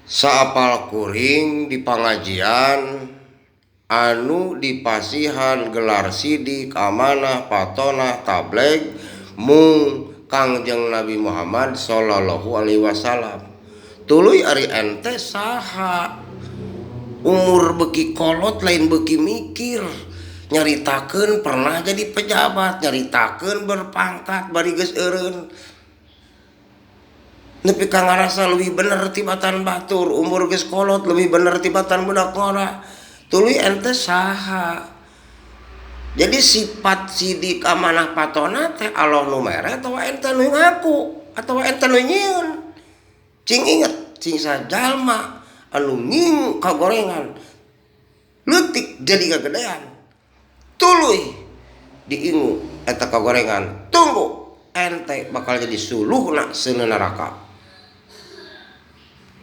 Saapal kuring di pangajian anu dipasihan gelar sidik amanah patona tableg mung Kangjeng Nabi Muhammad Shallallahu Alaihi Wasallam. Tuluy ari ente saha umur beki kolot lain beki mikir, nyaritakeun pernah jadi pejabat, nyaritakeun berpangkat bari geus eureun. Nepi ka ngarasa leuwih bener tibatan batur, umur geus kolot leuwih bener tibatan budak ngora. Tuluy ente saha? Jadi sifat sidik amanah patona teh Allah nu mere atawa ente nu ngaku atawa ente nu nyieun. Cing inget cing sajalma anu ngingu kagorengan leutik jadi kagedean. Tuluy diingu eta kagorengan, tunggu ente bakal jadi suluhna seuneu neraka.